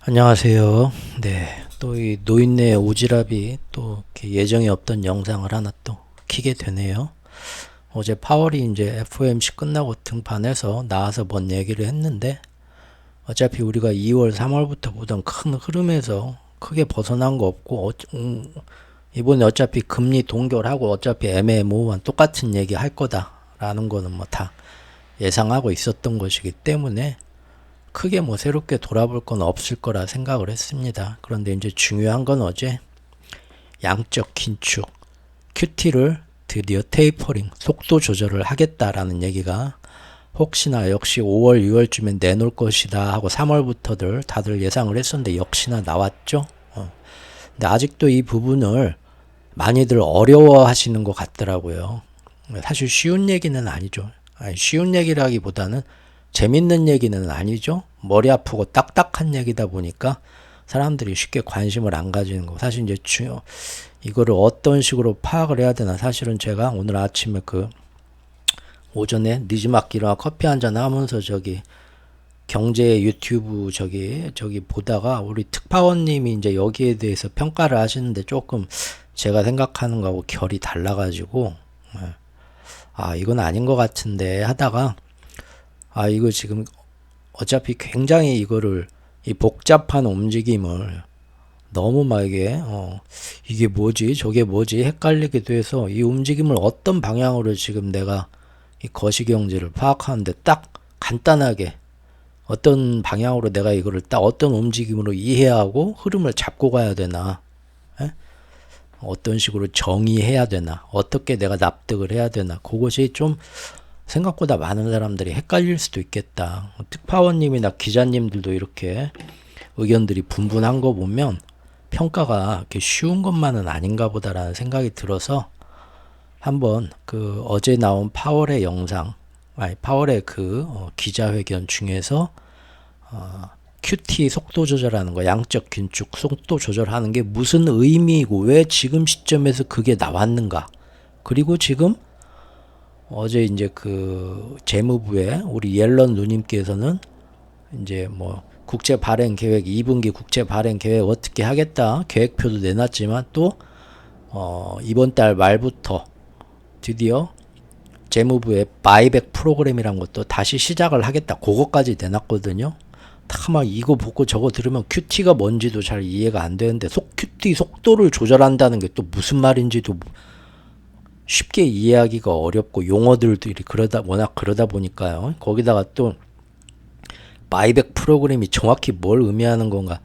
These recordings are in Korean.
안녕하세요. 네, 또 이 노인네 오지랖이 또 이렇게 예정에 없던 영상을 하나 또 키게 되네요. 어제 파월이 이제 FOMC 끝나고 등판해서 나와서 뭔 얘기를 했는데 어차피 우리가 2월, 3월부터 보던 큰 흐름에서 크게 벗어난 거 없고 이번에 어차피 금리 동결하고 어차피 애매모호한 똑같은 얘기 할 거다라는 거는 뭐 다 예상하고 있었던 것이기 때문에 크게 뭐 새롭게 돌아볼 건 없을 거라 생각을 했습니다. 그런데 이제 중요한 건 어제 양적 긴축 QT를 드디어 테이퍼링 속도 조절을 하겠다라는 얘기가 혹시나 역시 5월 6월쯤엔 내놓을 것이다 하고 3월부터들 다들 예상을 했었는데 역시나 나왔죠. 근데 아직도 이 부분을 많이들 어려워하시는 것 같더라고요. 사실 쉬운 얘기는 아니죠. 아니, 쉬운 얘기라기보다는 재밌는 얘기는 아니죠. 머리 아프고 딱딱한 얘기다 보니까 사람들이 쉽게 관심을 안 가지는 거. 사실 이제 이거를 어떤 식으로 파악을 해야 되나. 사실은 제가 오늘 아침에 오전에 니즈마키 일어나 커피 한잔 하면서 경제 유튜브 저기 보다가 우리 특파원님이 이제 여기에 대해서 평가를 하시는데 조금 제가 생각하는 거하고 결이 달라가지고 이건 아닌 것 같은데 하다가 이거 지금 어차피 굉장히 이 복잡한 움직임을 너무 막 이게 뭐지 저게 뭐지 헷갈리게 돼서 이 움직임을 어떤 방향으로 지금 내가 이 거시경제를 파악하는데 딱 간단하게 어떤 방향으로 내가 이거를 딱 어떤 움직임으로 이해하고 흐름을 잡고 가야 되나, 에? 어떤 식으로 정의해야 되나, 어떻게 내가 납득을 해야 되나, 그것이 좀 생각보다 많은 사람들이 헷갈릴 수도 있겠다. 특파원님이나 기자님들도 이렇게 의견들이 분분한 거 보면 평가가 이렇게 쉬운 것만은 아닌가 보다라는 생각이 들어서 한번 어제 나온 파월의 영상, 파월의 기자회견 중에서 QT 속도 조절하는 거, 양적 긴축 속도 조절하는 게 무슨 의미이고 왜 지금 시점에서 그게 나왔는가. 그리고 지금 어제 이제 재무부의 우리 옐런 누님께서는 이제 뭐 국채 발행 계획 2분기 국채 발행 계획 어떻게 하겠다 계획표도 내놨지만 또 이번 달 말부터 드디어 재무부의 바이백 프로그램이란 것도 다시 시작을 하겠다. 그거까지 내놨거든요. 다 막 이거 보고 저거 들으면 QT가 뭔지도 잘 이해가 안 되는데 QT 속도를 조절한다는 게 또 무슨 말인지도 쉽게 이해하기가 어렵고 용어들도 워낙 그러다 보니까요. 거기다가 또 바이백 프로그램이 정확히 뭘 의미하는 건가.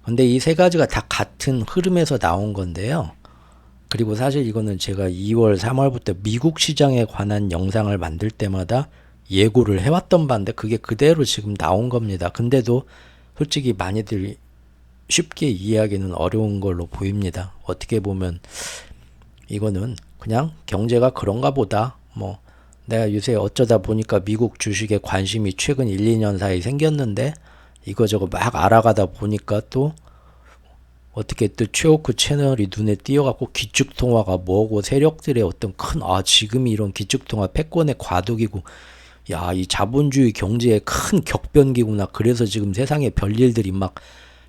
근데 이 세 가지가 다 같은 흐름에서 나온 건데요. 그리고 사실 이거는 제가 2월, 3월부터 미국 시장에 관한 영상을 만들 때마다 예고를 해왔던 바인데 그게 그대로 지금 나온 겁니다. 근데도 솔직히 많이들 쉽게 이해하기는 어려운 걸로 보입니다. 어떻게 보면 이거는 그냥 경제가 그런가 보다. 뭐 내가 요새 어쩌다 보니까 미국 주식에 관심이 최근 1, 2년 사이 생겼는데 이거저거 막 알아가다 보니까 또 어떻게 또 최호크 채널이 눈에 띄어갖고 기축통화가 뭐고 세력들의 어떤 지금이 이런 기축통화 패권의 과도기고 이 자본주의 경제의 큰 격변기구나. 그래서 지금 세상에 별일들이 막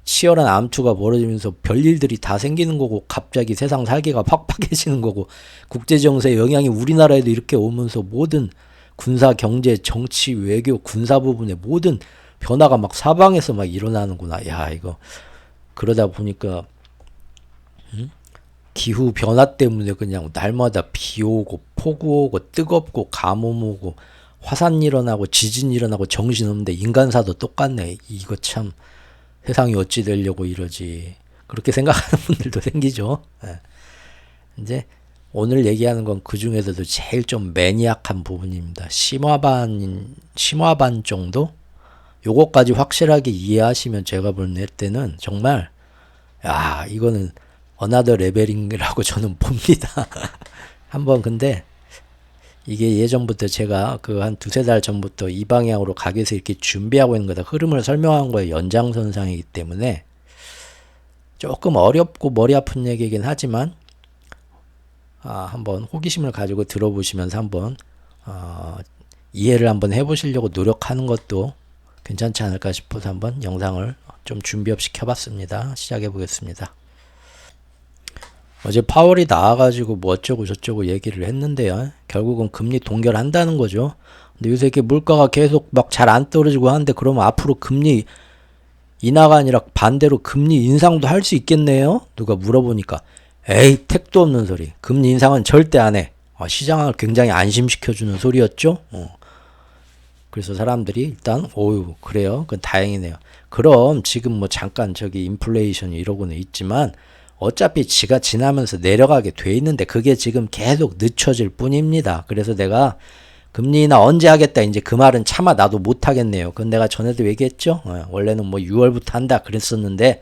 치열한 암투가 벌어지면서 별일들이 다 생기는 거고 갑자기 세상 살기가 팍팍해지는 거고 국제정세의 영향이 우리나라에도 이렇게 오면서 모든 군사, 경제, 정치, 외교, 군사 부분의 모든 변화가 막 사방에서 막 일어나는구나. 이거 그러다 보니까 기후 변화 때문에 그냥 날마다 비 오고 폭우 오고 뜨겁고 가뭄 오고 화산 일어나고 지진 일어나고 정신없는데 인간사도 똑같네. 이거 참 세상이 어찌 되려고 이러지. 그렇게 생각하는 분들도 생기죠. 이제 오늘 얘기하는 건 그 중에서도 제일 좀 매니악한 부분입니다. 심화반 정도? 요거까지 확실하게 이해하시면 제가 볼 때는 정말 이거는 어나더 레벨이라고 저는 봅니다. 한번 근데 이게 예전부터 제가 한 두세 달 전부터 이 방향으로 가기 위해서 이렇게 준비하고 있는 거다. 흐름을 설명한 거에 연장선상이기 때문에 조금 어렵고 머리 아픈 얘기이긴 하지만 한번 호기심을 가지고 들어보시면서 한번 이해를 한번 해보시려고 노력하는 것도 괜찮지 않을까 싶어서 한번 영상을 좀 준비 없이 켜봤습니다. 시작해 보겠습니다. 어제 파월이 나와가지고 뭐 어쩌고 저쩌고 얘기를 했는데요. 결국은 금리 동결한다는 거죠. 근데 요새 이렇게 물가가 계속 막 잘 안 떨어지고 하는데 그러면 앞으로 금리 인하가 아니라 반대로 금리 인상도 할 수 있겠네요? 누가 물어보니까 에이 택도 없는 소리. 금리 인상은 절대 안 해. 시장을 굉장히 안심시켜주는 소리였죠. 그래서 사람들이 일단 오유 그래요. 그건 다행이네요. 그럼 지금 뭐 잠깐 저기 인플레이션이 이러고는 있지만 어차피 지가 지나면서 내려가게 돼 있는데 그게 지금 계속 늦춰질 뿐입니다. 그래서 내가 금리 인하 언제 하겠다 이제 그 말은 차마 나도 못 하겠네요. 그건 내가 전에도 얘기했죠. 원래는 뭐 6월부터 한다 그랬었는데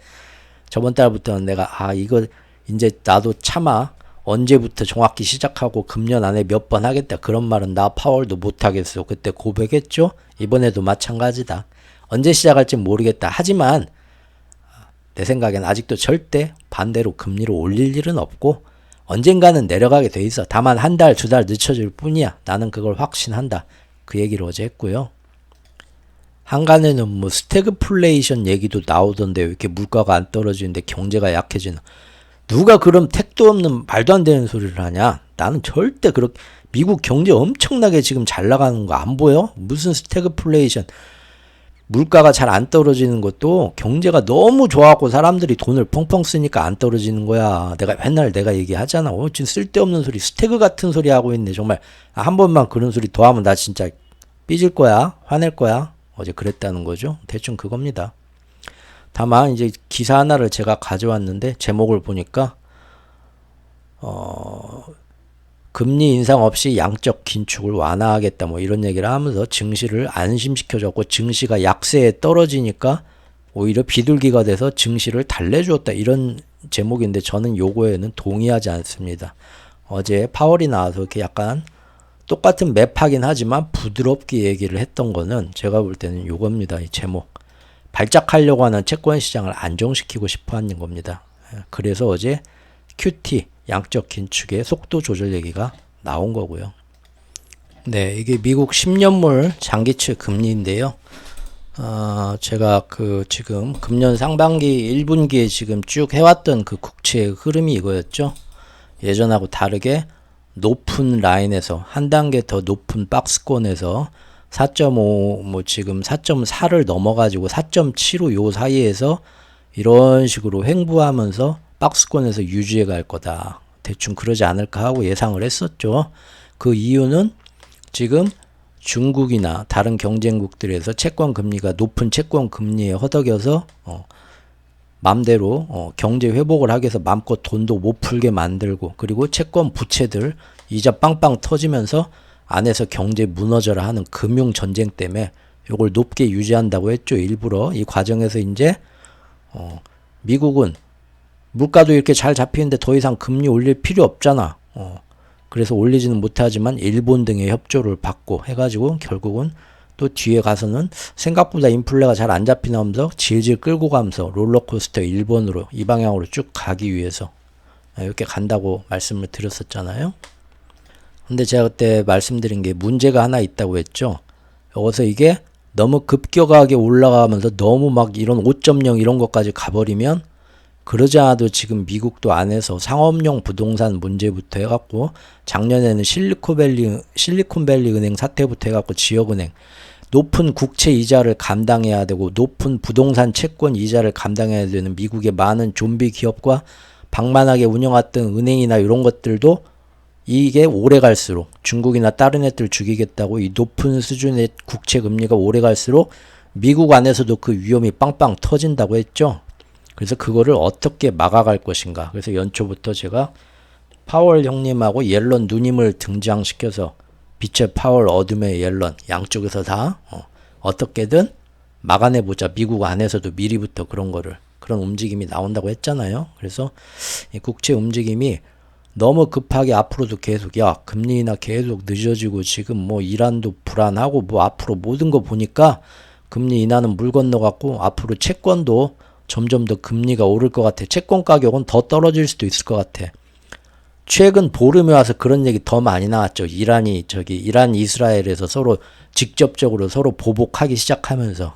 저번 달부터는 내가 이거 이제 나도 차마 언제부터 정확히 시작하고 금년 안에 몇 번 하겠다 그런 말은 나 파월도 못 하겠어. 그때 고백했죠. 이번에도 마찬가지다. 언제 시작할지 모르겠다. 하지만 내 생각엔 아직도 절대 반대로 금리를 올릴 일은 없고 언젠가는 내려가게 돼 있어. 다만 한 달, 두 달 늦춰질 뿐이야. 나는 그걸 확신한다. 그 얘기를 어제 했고요. 한간에는 뭐 스태그플레이션 얘기도 나오던데 왜 이렇게 물가가 안 떨어지는데 경제가 약해지는. 누가 그럼 택도 없는 말도 안 되는 소리를 하냐? 나는 절대 그렇게 미국 경제 엄청나게 지금 잘 나가는 거 안 보여? 무슨 스태그플레이션. 물가가 잘 안 떨어지는 것도 경제가 너무 좋아갖고 사람들이 돈을 펑펑 쓰니까 안 떨어지는 거야. 맨날 내가 얘기하잖아. 지금 쓸데없는 소리, 스태그 같은 소리 하고 있네. 정말 한 번만 그런 소리 더 하면 나 진짜 삐질 거야. 화낼 거야. 어제 그랬다는 거죠. 대충 그겁니다. 다만 이제 기사 하나를 제가 가져왔는데 제목을 보니까 금리 인상 없이 양적 긴축을 완화하겠다 뭐 이런 얘기를 하면서 증시를 안심시켜줬고 증시가 약세에 떨어지니까 오히려 비둘기가 돼서 증시를 달래주었다 이런 제목인데 저는 요거에는 동의하지 않습니다. 어제 파월이 나와서 이렇게 약간 똑같은 맵하긴 하지만 부드럽게 얘기를 했던 거는 제가 볼 때는 요겁니다. 이 제목. 발작하려고 하는 채권 시장을 안정시키고 싶어 하는 겁니다. 그래서 어제 QT 양적 긴축의 속도 조절 얘기가 나온 거고요. 네, 이게 미국 10년물 장기채 금리인데요. 제가 지금 금년 상반기 1분기에 지금 쭉 해왔던 그 국채의 흐름이 이거였죠. 예전하고 다르게 높은 라인에서 한 단계 더 높은 박스권에서 4.5 뭐 지금 4.4를 넘어가지고 4.75 요 사이에서 이런 식으로 횡보하면서 박스권에서 유지해 갈 거다. 대충 그러지 않을까 하고 예상을 했었죠. 그 이유는 지금 중국이나 다른 경쟁국들에서 채권 금리가 높은 채권 금리에 허덕여서 맘대로 경제 회복을 하기 위해서 맘껏 돈도 못 풀게 만들고 그리고 채권 부채들 이자 빵빵 터지면서 안에서 경제 무너져라 하는 금융 전쟁 때문에 이걸 높게 유지한다고 했죠. 일부러 이 과정에서 이제 미국은 물가도 이렇게 잘 잡히는데 더 이상 금리 올릴 필요 없잖아. 그래서 올리지는 못하지만 일본 등의 협조를 받고 해가지고 결국은 또 뒤에 가서는 생각보다 인플레가 잘 안 잡히면서 질질 끌고 가면서 롤러코스터 일본으로 이 방향으로 쭉 가기 위해서 이렇게 간다고 말씀을 드렸었잖아요. 근데 제가 그때 말씀드린 게 문제가 하나 있다고 했죠. 여기서 이게 너무 급격하게 올라가면서 너무 막 이런 5.0 이런 것까지 가버리면 그러지 않아도 지금 미국도 안에서 상업용 부동산 문제부터 해갖고 작년에는 실리콘밸리 은행 사태부터 해갖고 지역은행 높은 국채 이자를 감당해야 되고 높은 부동산 채권 이자를 감당해야 되는 미국의 많은 좀비 기업과 방만하게 운영했던 은행이나 이런 것들도 이게 오래 갈수록 중국이나 다른 애들 죽이겠다고 이 높은 수준의 국채 금리가 오래 갈수록 미국 안에서도 그 위험이 빵빵 터진다고 했죠. 그래서 그거를 어떻게 막아갈 것인가. 그래서 연초부터 제가 파월 형님하고 옐런 누님을 등장시켜서 빛의 파월 어둠의 옐런 양쪽에서 다 어떻게든 막아내보자. 미국 안에서도 미리부터 그런 움직임이 나온다고 했잖아요. 그래서 이 국채 움직임이 너무 급하게 앞으로도 계속 금리 인하 계속 늦어지고 지금 뭐 이란도 불안하고 뭐 앞으로 모든 거 보니까 금리 인하는 물 건너갔고 앞으로 채권도 점점 더 금리가 오를 것 같아. 채권 가격은 더 떨어질 수도 있을 것 같아. 최근 보름에 와서 그런 얘기 더 많이 나왔죠. 이란 이스라엘에서 서로 직접적으로 서로 보복하기 시작하면서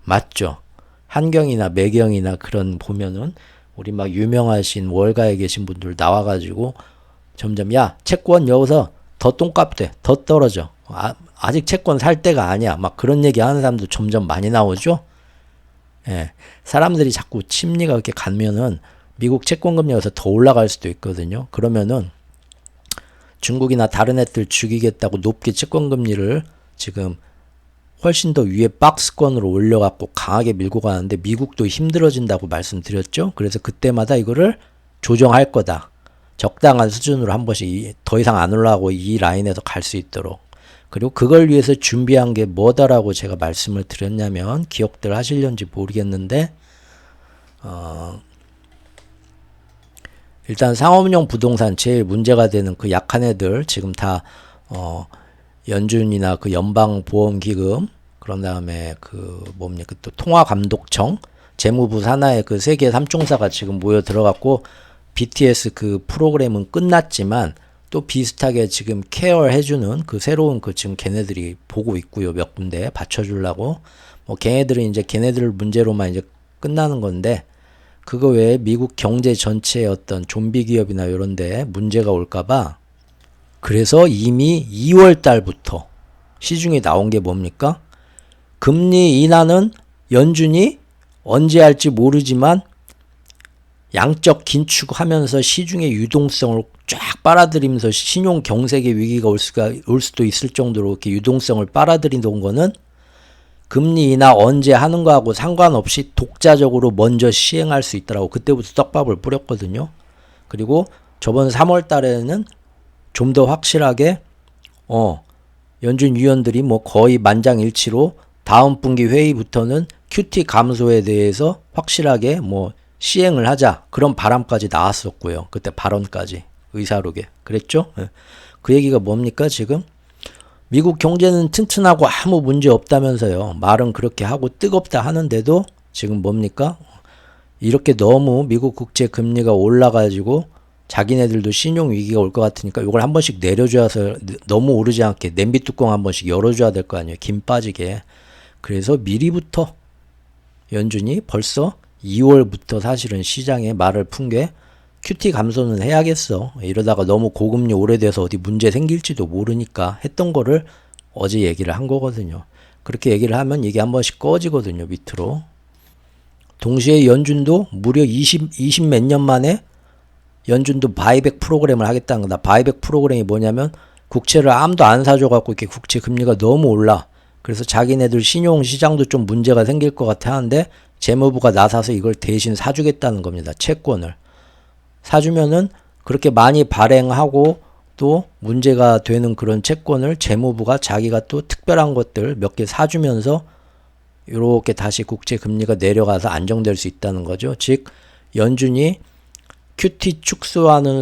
맞죠? 한경이나 매경이나 그런 보면은 우리 막 유명하신 월가에 계신 분들 나와가지고 점점 야 채권 여기서 더 똥값 돼. 더 떨어져. 아직 채권 살 때가 아니야. 막 그런 얘기 하는 사람도 점점 많이 나오죠. 예. 사람들이 자꾸 심리가 그렇게 가면은 미국 채권 금리가 더 올라갈 수도 있거든요. 그러면은 중국이나 다른 애들 죽이겠다고 높게 채권 금리를 지금 훨씬 더 위에 박스권으로 올려갖고 강하게 밀고 가는데 미국도 힘들어진다고 말씀드렸죠. 그래서 그때마다 이거를 조정할 거다. 적당한 수준으로 한 번씩 더 이상 안 올라가고 이 라인에서 갈 수 있도록. 그리고 그걸 위해서 준비한 게 뭐다라고 제가 말씀을 드렸냐면 기억들 하시려는지 모르겠는데 일단 상업용 부동산 제일 문제가 되는 그 약한 애들 지금 다 연준이나 그 연방보험기금 그런 다음에 그 뭡니까 또 통화감독청 재무부 산하의 그 세계 3총사가 지금 모여 들어갔고 BTS 그 프로그램은 끝났지만 또 비슷하게 지금 케어 해주는 그 새로운 그 지금 걔네들이 보고 있고요. 몇 군데 받쳐주려고. 뭐 걔네들은 이제 걔네들 문제로만 이제 끝나는 건데 그거 외에 미국 경제 전체의 어떤 좀비 기업이나 이런 데 문제가 올까봐 그래서 이미 2월 달부터 시중에 나온 게 뭡니까? 금리 인하는 연준이 언제 할지 모르지만 양적 긴축하면서 시중의 유동성을 쫙 빨아들이면서 신용 경색의 위기가 올 수도 있을 정도로 이렇게 유동성을 빨아들이는 거는 금리 인하 언제 하는 거하고 상관없이 독자적으로 먼저 시행할 수 있더라고. 그때부터 떡밥을 뿌렸거든요. 그리고 저번 3월 달에는 좀 더 확실하게 연준 위원들이 뭐 거의 만장일치로 다음 분기 회의부터는 QT 감소에 대해서 확실하게 뭐 시행을 하자 그런 바람까지 나왔었고요. 그때 발언까지 의사록에 그랬죠. 그 얘기가 뭡니까 지금 미국 경제는 튼튼하고 아무 문제 없다면서요. 말은 그렇게 하고 뜨겁다 하는데도 지금 뭡니까 이렇게 너무 미국 국채 금리가 올라가지고 자기네들도 신용 위기가 올 것 같으니까 이걸 한 번씩 내려줘서 너무 오르지 않게 냄비 뚜껑 한 번씩 열어줘야 될 거 아니에요. 김 빠지게. 그래서 미리부터 연준이 벌써 2월부터 사실은 시장에 말을 푼 게 QT 감소는 해야겠어. 이러다가 너무 고금리 오래돼서 어디 문제 생길지도 모르니까 했던 거를 어제 얘기를 한 거거든요. 그렇게 얘기를 하면 이게 한 번씩 꺼지거든요. 밑으로. 동시에 연준도 무려 20 몇 년 만에 연준도 바이백 프로그램을 하겠다는 거다. 바이백 프로그램이 뭐냐면 국채를 아무도 안 사줘갖고 이렇게 국채 금리가 너무 올라. 그래서 자기네들 신용시장도 좀 문제가 생길 것 같아 하는데 재무부가 나서서 이걸 대신 사주겠다는 겁니다. 채권을. 사주면은 그렇게 많이 발행하고 또 문제가 되는 그런 채권을 재무부가 자기가 또 특별한 것들 몇 개 사주면서 이렇게 다시 국채 금리가 내려가서 안정될 수 있다는 거죠. 즉 연준이 QT 축소하는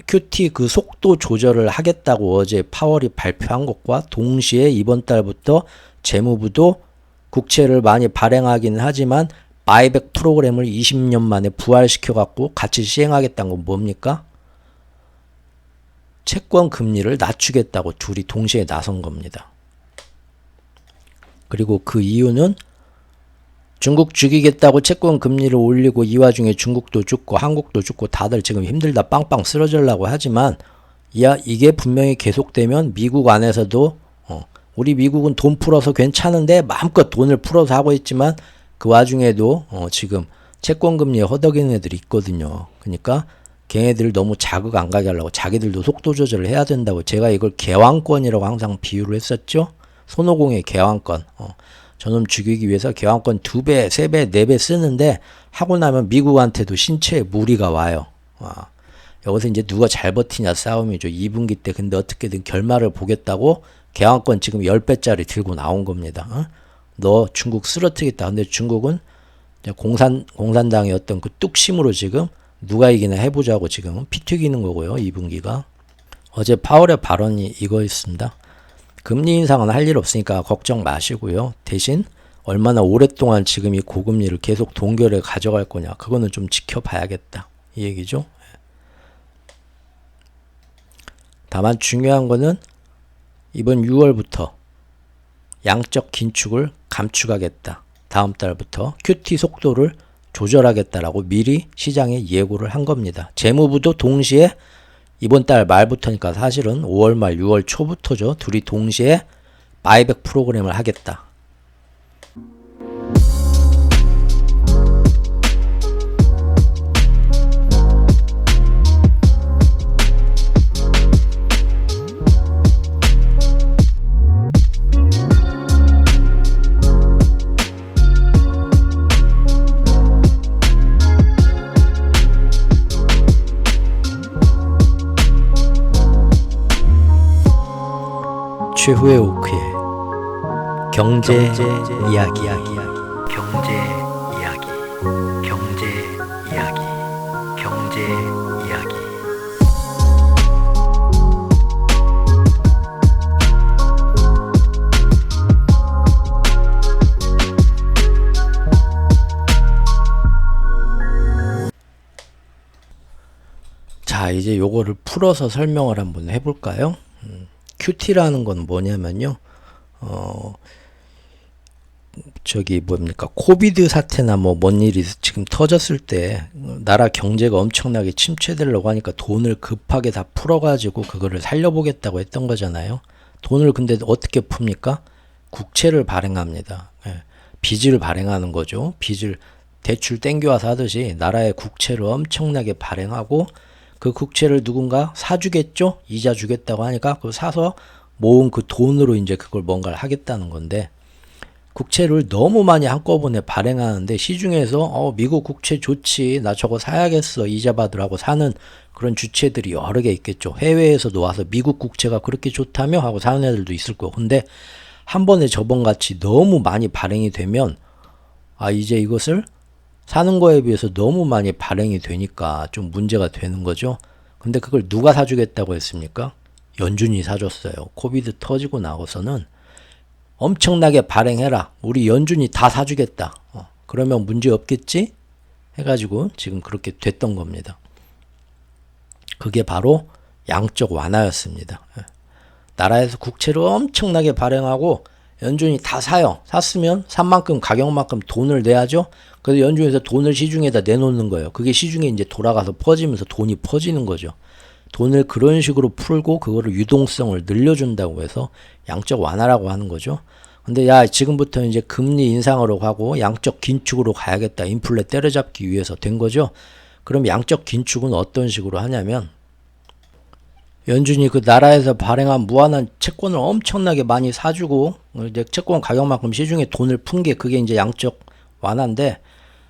QT 그 속도 조절을 하겠다고 어제 파월이 발표한 것과 동시에 이번 달부터 재무부도 국채를 많이 발행하기는 하지만 바이백 프로그램을 20년 만에 부활시켜 갖고 같이 시행하겠다는 건 뭡니까? 채권 금리를 낮추겠다고 둘이 동시에 나선 겁니다. 그리고 그 이유는 중국 죽이겠다고 채권 금리를 올리고 이 와중에 중국도 죽고 한국도 죽고 다들 지금 힘들다 빵빵 쓰러지려고 하지만 이게 분명히 계속되면 미국 안에서도 우리 미국은 돈 풀어서 괜찮은데 마음껏 돈을 풀어서 하고 있지만 그 와중에도 지금 채권 금리에 허덕이는 애들이 있거든요. 그러니까 걔네들 너무 자극 안 가게 하려고 자기들도 속도 조절을 해야 된다고 제가 이걸 개왕권이라고 항상 비유를 했었죠. 손오공의 개왕권. 저놈 죽이기 위해서 개왕권 2배, 3배, 4배 쓰는데 하고 나면 미국한테도 신체에 무리가 와요. 여기서 이제 누가 잘 버티냐 싸움이죠. 2분기 때 근데 어떻게든 결말을 보겠다고 개왕권 지금 10배짜리 들고 나온 겁니다. 너 중국 쓰러뜨리겠다. 근데 중국은 공산당의 어떤 그 뚝심으로 지금 누가 이기나 해보자고 지금 피 튀기는 거고요. 2분기가. 어제 파월의 발언이 이거였습니다. 금리 인상은 할 일 없으니까 걱정 마시고요. 대신 얼마나 오랫동안 지금 이 고금리를 계속 동결해 가져갈 거냐. 그거는 좀 지켜봐야겠다. 이 얘기죠. 다만 중요한 거는 이번 6월부터 양적 긴축을 감축하겠다. 다음 달부터 QT 속도를 조절하겠다라고 미리 시장에 예고를 한 겁니다. 재무부도 동시에 이번 달 말부터니까 사실은 5월 말 6월 초부터죠. 둘이 동시에 바이백 프로그램을 하겠다. 최후의 오크의 경제 이야기. 경제 이야기. 자, 이제 요거를 풀어서 설명을 한번 해볼까요? QT라는 건 뭐냐면요. 저기 뭡니까? 코비드 사태나 뭐 뭔 일이 지금 터졌을 때 나라 경제가 엄청나게 침체되려고 하니까 돈을 급하게 다 풀어가지고 그거를 살려보겠다고 했던 거잖아요. 돈을 근데 어떻게 풉니까? 국채를 발행합니다. 예. 빚을 발행하는 거죠. 빚을 대출 땡겨와서 하듯이 나라의 국채를 엄청나게 발행하고 그 국채를 누군가 사주겠죠? 이자 주겠다고 하니까 그걸 사서 모은 그 돈으로 이제 그걸 뭔가를 하겠다는 건데, 국채를 너무 많이 한꺼번에 발행하는데 시중에서 미국 국채 좋지, 나 저거 사야겠어, 이자 받으라고 사는 그런 주체들이 여러 개 있겠죠. 해외에서도 와서 미국 국채가 그렇게 좋다며 하고 사는 애들도 있을 거고. 근데 한 번에 저번같이 너무 많이 발행이 되면 이제 이것을 사는 거에 비해서 너무 많이 발행이 되니까 좀 문제가 되는 거죠. 근데 그걸 누가 사주겠다고 했습니까? 연준이 사줬어요. 코비드 터지고 나고서는 엄청나게 발행해라, 우리 연준이 다 사주겠다, 그러면 문제 없겠지? 해가지고 지금 그렇게 됐던 겁니다. 그게 바로 양적 완화였습니다. 나라에서 국채를 엄청나게 발행하고 연준이 다 사요. 샀으면 산 만큼 가격만큼 돈을 내야죠. 그래서 연준에서 돈을 시중에다 내놓는 거예요. 그게 시중에 이제 돌아가서 퍼지면서 돈이 퍼지는 거죠. 돈을 그런 식으로 풀고 그거를 유동성을 늘려준다고 해서 양적 완화라고 하는 거죠. 근데 지금부터 이제 금리 인상으로 가고 양적 긴축으로 가야겠다, 인플레 때려잡기 위해서 된 거죠. 그럼 양적 긴축은 어떤 식으로 하냐면, 연준이 그 나라에서 발행한 무한한 채권을 엄청나게 많이 사주고 이제 채권 가격만큼 시중에 돈을 푼 게 그게 이제 양적 완화인데,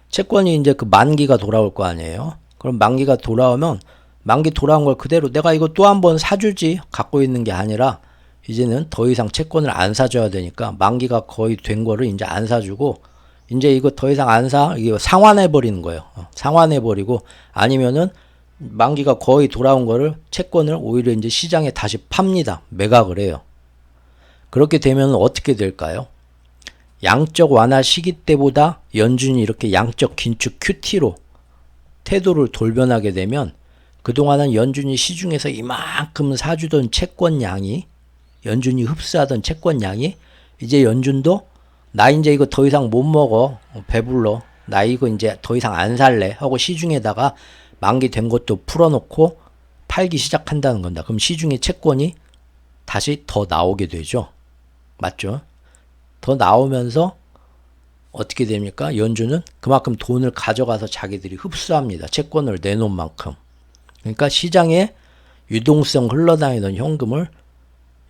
채권이 이제 그 만기가 돌아올 거 아니에요. 그럼 만기가 돌아오면 만기 돌아온 걸 그대로 내가 이거 또 한 번 사주지 갖고 있는 게 아니라, 이제는 더 이상 채권을 안 사줘야 되니까 만기가 거의 된 거를 이제 안 사주고, 이제 이거 더 이상 안 사, 이거 상환해 버리는 거예요. 상환해 버리고, 아니면은 만기가 거의 돌아온 거를 채권을 오히려 이제 시장에 다시 팝니다. 매각을 해요. 그렇게 되면 어떻게 될까요? 양적 완화 시기 때보다 연준이 이렇게 양적 긴축 QT로 태도를 돌변하게 되면, 그동안은 연준이 시중에서 이만큼 사주던 채권 양이, 연준이 흡수하던 채권 양이, 이제 연준도 나 이제 이거 더 이상 못 먹어, 배불러, 나 이거 이제 더 이상 안 살래 하고 시중에다가 만기 된 것도 풀어놓고 팔기 시작한다는 건다. 그럼 시중에 채권이 다시 더 나오게 되죠. 맞죠? 더 나오면서 어떻게 됩니까? 연준은 그만큼 돈을 가져가서 자기들이 흡수합니다. 채권을 내놓은 만큼. 그러니까 시장에 유동성 흘러다니던 현금을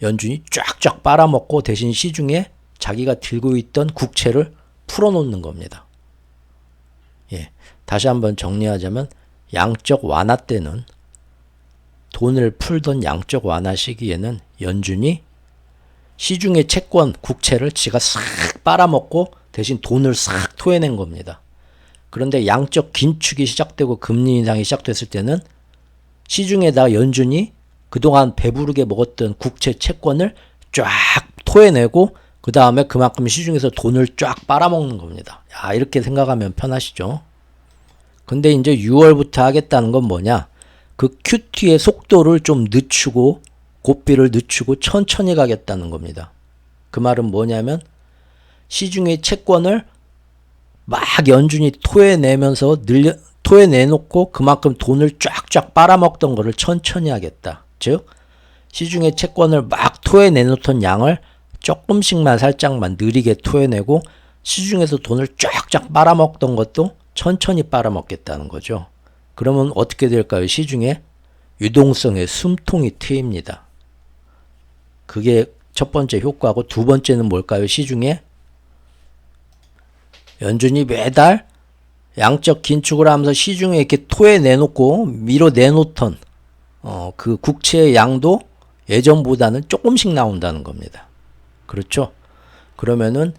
연준이 쫙쫙 빨아먹고 대신 시중에 자기가 들고 있던 국채를 풀어놓는 겁니다. 다시 한번 정리하자면, 양적 완화 때는, 돈을 풀던 양적 완화 시기에는 연준이 시중의 채권, 국채를 지가 싹 빨아먹고 대신 돈을 싹 토해낸 겁니다. 그런데 양적 긴축이 시작되고 금리 인상이 시작됐을 때는 시중에다 연준이 그동안 배부르게 먹었던 국채 채권을 쫙 토해내고 그 다음에 그만큼 시중에서 돈을 쫙 빨아먹는 겁니다. 이렇게 생각하면 편하시죠? 근데 이제 6월부터 하겠다는 건 뭐냐? 그 QT의 속도를 좀 늦추고, 고삐를 늦추고 천천히 가겠다는 겁니다. 그 말은 뭐냐면, 시중의 채권을 막 연준이 토해내놓고 그만큼 돈을 쫙쫙 빨아먹던 거를 천천히 하겠다. 즉 시중에 채권을 막 토해내놓던 양을 조금씩만 살짝만 느리게 토해내고 시중에서 돈을 쫙쫙 빨아먹던 것도 천천히 빨아먹겠다는 거죠. 그러면 어떻게 될까요? 시중에 유동성의 숨통이 트입니다. 그게 첫 번째 효과고, 두 번째는 뭘까요? 시중에 연준이 매달 양적 긴축을 하면서 시중에 이렇게 토해내놓고 밀어내놓던 그 국채의 양도 예전보다는 조금씩 나온다는 겁니다. 그렇죠? 그러면은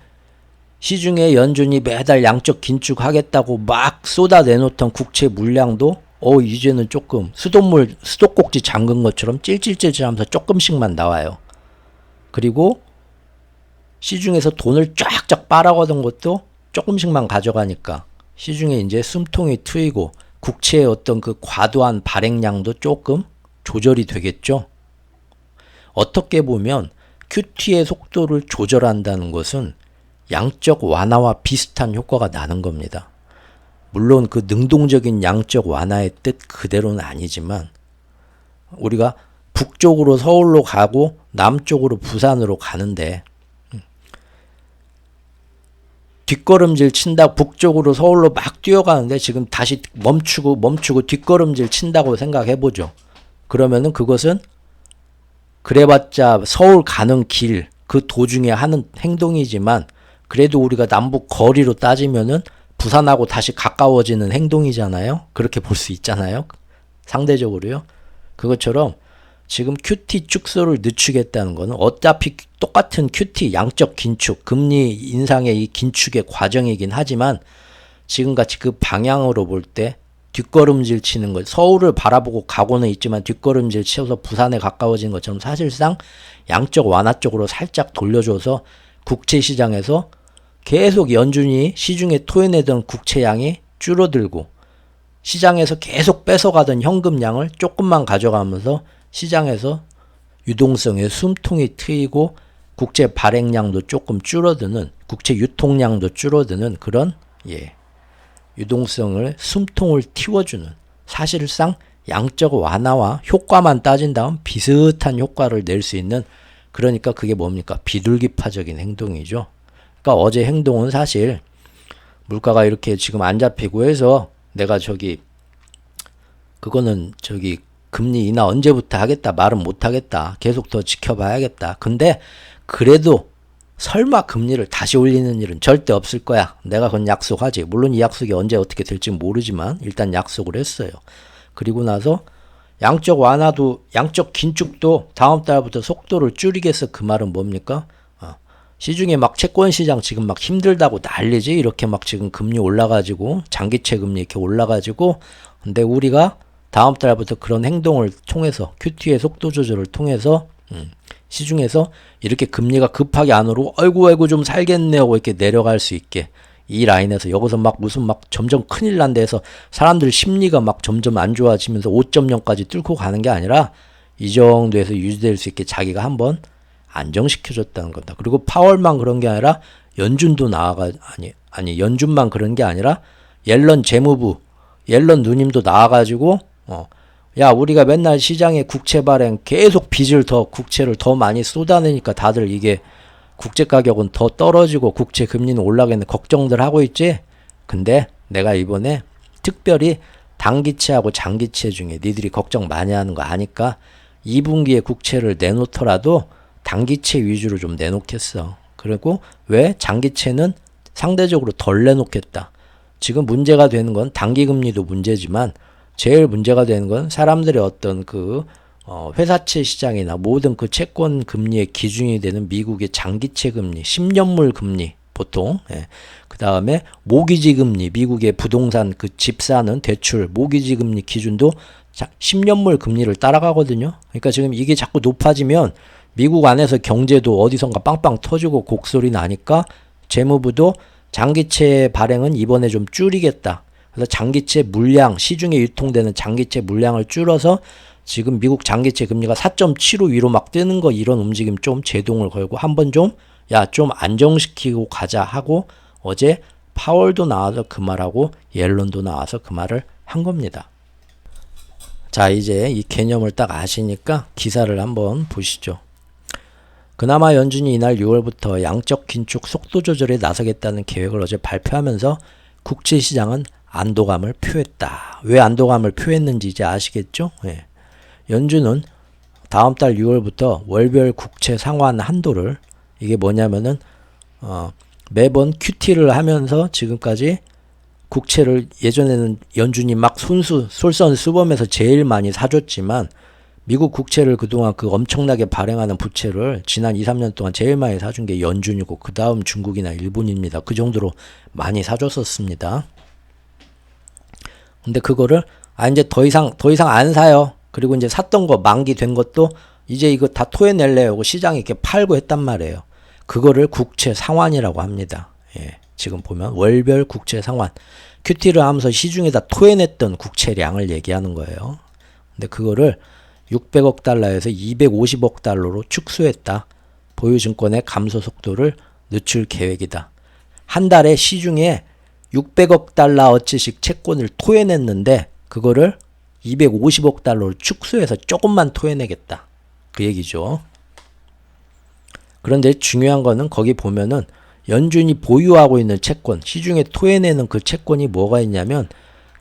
시중에 연준이 매달 양적 긴축하겠다고 막 쏟아내놓던 국채 물량도 이제는 조금 수도꼭지 잠근 것처럼 찔찔찔찔하면서 조금씩만 나와요. 그리고 시중에서 돈을 쫙쫙 빨아가던 것도 조금씩만 가져가니까 시중에 이제 숨통이 트이고 국채의 어떤 그 과도한 발행량도 조금 조절이 되겠죠. 어떻게 보면 QT의 속도를 조절한다는 것은 양적 완화와 비슷한 효과가 나는 겁니다. 물론 그 능동적인 양적 완화의 뜻 그대로는 아니지만 우리가 북쪽으로 서울로 가고 남쪽으로 부산으로 가는데 뒷걸음질 친다, 북쪽으로 서울로 막 뛰어가는데 지금 다시 멈추고 뒷걸음질 친다고 생각해보죠. 그러면은 그것은 그래봤자 서울 가는 길, 그 도중에 하는 행동이지만 그래도 우리가 남북 거리로 따지면은 부산하고 다시 가까워지는 행동이잖아요. 그렇게 볼 수 있잖아요. 상대적으로요. 그것처럼 지금 QT 축소를 늦추겠다는 거는 어차피 똑같은 QT 양적 긴축, 금리 인상의 이 긴축의 과정이긴 하지만 지금같이 그 방향으로 볼 때 뒷걸음질 치는 것, 서울을 바라보고 가고는 있지만 뒷걸음질 치어서 부산에 가까워진 것처럼 사실상 양적 완화 쪽으로 살짝 돌려줘서 국채 시장에서 계속 연준이 시중에 토해내던 국채양이 줄어들고 시장에서 계속 뺏어가던 현금량을 조금만 가져가면서 시장에서 유동성의 숨통이 트이고 국채 발행량도 조금 줄어드는, 국채 유통량도 줄어드는 그런 유동성을 숨통을 틔워주는, 사실상 양적 완화와 효과만 따진다면 비슷한 효과를 낼 수 있는, 그러니까 그게 뭡니까? 비둘기파적인 행동이죠. 그러니까 어제 행동은 사실 물가가 이렇게 지금 안 잡히고 해서 내가 그거는 금리 인하 언제부터 하겠다 말은 못 하겠다. 계속 더 지켜봐야겠다. 근데 그래도 설마 금리를 다시 올리는 일은 절대 없을 거야. 내가 그건 약속하지. 물론 이 약속이 언제 어떻게 될지 모르지만 일단 약속을 했어요. 그리고 나서 양적 완화도, 양적 긴축도 다음 달부터 속도를 줄이겠어. 그 말은 뭡니까? 시중에 막 채권 시장 지금 막 힘들다고 난리지. 이렇게 막 지금 금리 올라가지고 장기채 금리 이렇게 올라가지고, 근데 우리가 다음 달부터 그런 행동을 통해서 QT의 속도 조절을 통해서 시중에서 이렇게 금리가 급하게 안 오르고 아이고 좀 살겠네 하고 이렇게 내려갈 수 있게, 이 라인에서 여기서 막 무슨 막 점점 큰일 난다 해서 사람들 심리가 막 점점 안 좋아지면서 5.0까지 뚫고 가는 게 아니라 이 정도에서 유지될 수 있게 자기가 한번 안정시켜줬다는 거다. 그리고 파월만 그런 게 아니라 연준도 연준만 그런 게 아니라 옐런 재무부, 옐런 누님도 나와가지고 야, 우리가 맨날 시장에 국채 발행 계속 국채를 더 많이 쏟아내니까 다들 이게 국채 가격은 더 떨어지고 국채 금리는 올라가겠네 걱정들 하고 있지? 근데 내가 이번에 특별히 단기채하고 장기채 중에 니들이 걱정 많이 하는 거 아니까 2분기에 국채를 내놓더라도 단기채 위주로 좀 내놓겠어. 그리고 왜? 장기채는 상대적으로 덜 내놓겠다. 지금 문제가 되는 건 단기금리도 문제지만 제일 문제가 되는 건 사람들의 어떤 회사채 시장이나 모든 그 채권 금리의 기준이 되는 미국의 장기채 금리, 10년물 금리 보통, 그 다음에 모기지 금리, 미국의 부동산 그 집 사는 대출 모기지 금리 기준도 10년물 금리를 따라가거든요. 그러니까 지금 이게 자꾸 높아지면 미국 안에서 경제도 어디선가 빵빵 터지고 곡소리 나니까 재무부도 장기채 발행은 이번에 좀 줄이겠다. 그래서 장기채 물량, 시중에 유통되는 장기채 물량을 줄여서 지금 미국 장기채 금리가 4.75 위로 막 뜨는 거, 이런 움직임 좀 제동을 걸고 한번 좀 안정시키고 가자 하고 어제 파월도 나와서 그 말하고 옐런도 나와서 그 말을 한 겁니다. 자, 이제 이 개념을 딱 아시니까 기사를 한번 보시죠. 그나마 연준이 이날 6월부터 양적 긴축 속도 조절에 나서겠다는 계획을 어제 발표하면서 국채시장은 안도감을 표했다. 왜 안도감을 표했는지 이제 아시겠죠? 예. 연준은 다음 달 6월부터 월별 국채 상환 한도를, 이게 뭐냐면은 매번 QT를 하면서 지금까지 국채를, 예전에는 연준이 막 솔선수범해서 제일 많이 사줬지만 미국 국채를 그동안 그 엄청나게 발행하는 부채를 지난 2, 3년 동안 제일 많이 사준 게 연준이고 그 다음 중국이나 일본입니다. 그 정도로 많이 사줬었습니다. 근데 그거를 이제 더 이상 안 사요. 그리고 이제 샀던 거 만기된 것도 이제 이거 다 토해낼래요 하고 시장에 이렇게 팔고 했단 말이에요. 그거를 국채 상환이라고 합니다. 예, 지금 보면 월별 국채 상환. QT를 하면서 시중에다 토해냈던 국채량을 얘기하는 거예요. 근데 그거를 600억 달러에서 250억 달러로 축소했다. 보유증권의 감소 속도를 늦출 계획이다. 한 달에 시중에 600억 달러 어치씩 채권을 토해냈는데 그거를 250억 달러로 축소해서 조금만 토해내겠다. 그 얘기죠. 그런데 중요한 거는 거기 보면은 연준이 보유하고 있는 채권, 시중에 토해내는 그 채권이 뭐가 있냐면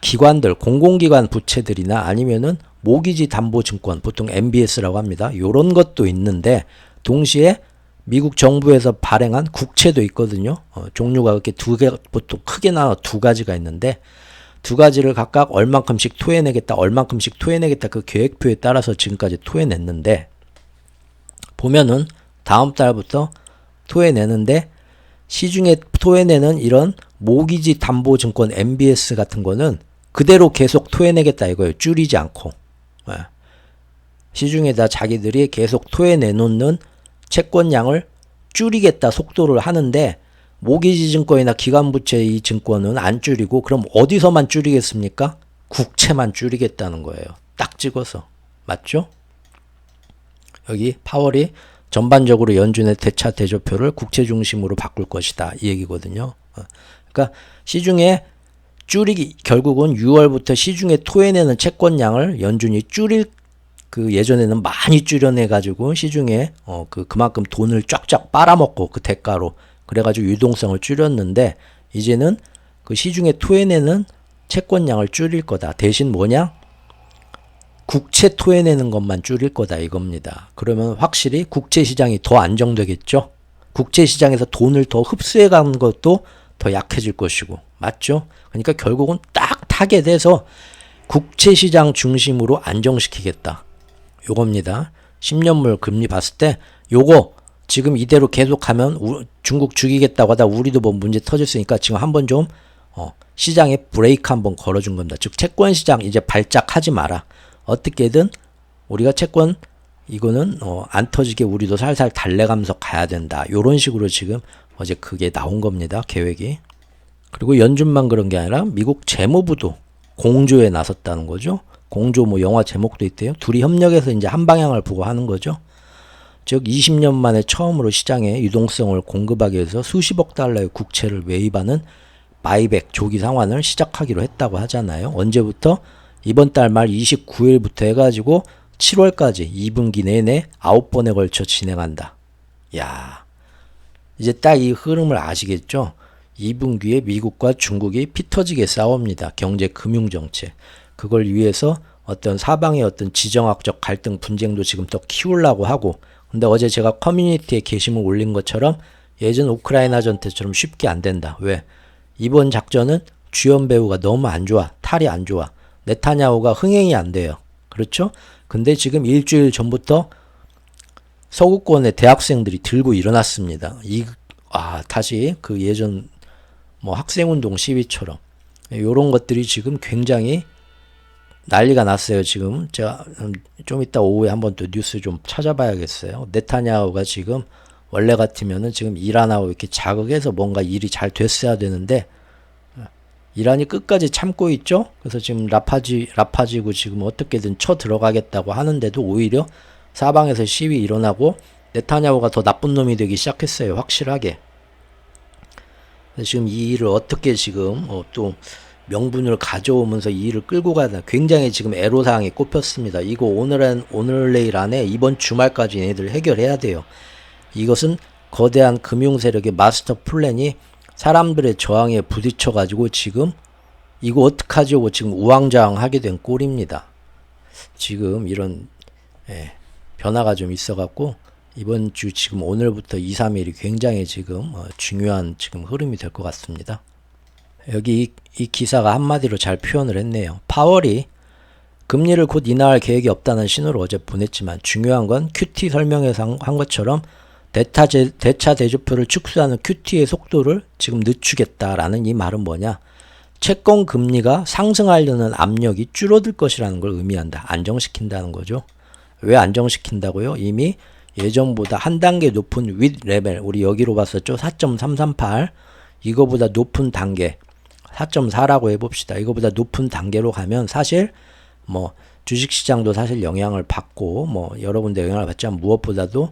기관들, 공공기관 부채들이나 아니면은 모기지 담보증권, 보통 MBS라고 합니다. 요런 것도 있는데 동시에 미국 정부에서 발행한 국채도 있거든요. 종류가 그렇게 두 개, 보통 크게 나눠 두 가지가 있는데 두 가지를 각각 얼만큼씩 토해내겠다, 얼만큼씩 토해내겠다 그 계획표에 따라서 지금까지 토해냈는데 보면은 다음 달부터 토해내는데 시중에 토해내는 이런 모기지 담보증권 MBS 같은 거는 그대로 계속 토해내겠다 이거예요. 줄이지 않고. 시중에다 자기들이 계속 토해내놓는 채권량을 줄이겠다 속도를 하는데 모기지 증권이나 기관부채 이 증권은 안 줄이고 그럼 어디서만 줄이겠습니까? 국채만 줄이겠다는 거예요. 딱 찍어서. 맞죠? 여기 파월이 전반적으로 연준의 대차 대조표를 국채 중심으로 바꿀 것이다. 이 얘기거든요. 그러니까 시중에 줄이기, 결국은 6월부터 시중에 토해내는 채권량을 연준이 줄일, 그 예전에는 많이 줄여내가지고 시중에 그만큼 돈을 쫙쫙 빨아먹고 그 대가로 그래가지고 유동성을 줄였는데 이제는 그 시중에 토해내는 채권량을 줄일 거다. 대신 뭐냐? 국채 토해내는 것만 줄일 거다 이겁니다. 그러면 확실히 국채 시장이 더 안정되겠죠. 국채 시장에서 돈을 더 흡수해가는 것도 더 약해질 것이고, 맞죠? 그러니까 결국은 딱 타겟에서 국채 시장 중심으로 안정시키겠다. 요겁니다. 10년물 금리 봤을 때 요거 지금 이대로 계속하면 중국 죽이겠다고 하다 우리도 뭐 문제 터졌으니까 지금 한번 좀 시장에 브레이크 한번 걸어준 겁니다. 즉 채권 시장 이제 발작하지 마라. 어떻게든 우리가 채권 이거는 안 터지게 우리도 살살 달래가면서 가야 된다. 요런 식으로 지금 어제 그게 나온 겁니다. 계획이. 그리고 연준만 그런 게 아니라 미국 재무부도 공조에 나섰다는 거죠. 공조 뭐 영화 제목도 있대요. 둘이 협력해서 이제 한 방향을 보고 하는 거죠. 즉 20년 만에 처음으로 시장에 유동성을 공급하기 위해서 수십억 달러의 국채를 매입하는 바이백 조기 상환을 시작하기로 했다고 하잖아요. 언제부터? 이번 달 말 29일부터 해가지고 7월까지 2분기 내내 9번에 걸쳐 진행한다. 야, 이제 딱 이 흐름을 아시겠죠? 2분기에 미국과 중국이 피 터지게 싸웁니다. 경제 금융 정책. 그걸 위해서 어떤 사방의 어떤 지정학적 갈등 분쟁도 지금 더 키우려고 하고, 근데 어제 제가 커뮤니티에 게시물 올린 것처럼 예전 우크라이나전 때처럼 쉽게 안 된다. 왜? 이번 작전은 주연 배우가 너무 안 좋아. 탈이 안 좋아. 네타냐후가 흥행이 안 돼요. 그렇죠? 근데 지금 일주일 전부터 서구권의 대학생들이 들고 일어났습니다. 다시 그 예전 뭐 학생운동 시위처럼 요런 것들이 지금 굉장히 난리가 났어요. 지금 제가 좀 이따 오후에 한번 또 뉴스 좀 찾아봐야겠어요. 네타냐후가 지금 원래 같으면은 지금 이란하고 이렇게 자극해서 뭔가 일이 잘 됐어야 되는데 이란이 끝까지 참고 있죠. 그래서 지금 라파지고 지금 어떻게든 쳐 들어가겠다고 하는데도 오히려 사방에서 시위 일어나고 네타냐후가 더 나쁜 놈이 되기 시작했어요. 확실하게. 지금 이 일을 어떻게 지금 또 명분을 가져오면서 이 일을 끌고 가야 굉장히 지금 애로사항이 꼽혔습니다. 이거 오늘 내일 안에 이번 주말까지 얘네들 해결해야 돼요. 이것은 거대한 금융 세력의 마스터 플랜이 사람들의 저항에 부딪혀 가지고 지금 이거 어떡하죠? 지금 우왕좌왕하게 된 꼴입니다. 지금 이런 변화가 좀 있어 갖고 이번 주 지금 오늘부터 2, 3일이 굉장히 지금 중요한 지금 흐름이 될 것 같습니다. 여기 이 기사가 한마디로 잘 표현을 했네요. 파월이 금리를 곧 인하할 계획이 없다는 신호를 어제 보냈지만 중요한 건 QT 설명에서 한 것처럼 대차 대조표를 축소하는 QT의 속도를 지금 늦추겠다라는 이 말은 뭐냐? 채권 금리가 상승하려는 압력이 줄어들 것이라는 걸 의미한다. 안정시킨다는 거죠. 왜 안정시킨다고요? 이미 예전보다 한 단계 높은 윗 레벨, 우리 여기로 봤었죠. 4.338 이거보다 높은 단계 4.4라고 해봅시다. 이거보다 높은 단계로 가면 사실 뭐 주식시장도 사실 영향을 받고 뭐 여러 군데 영향을 받지만 무엇보다도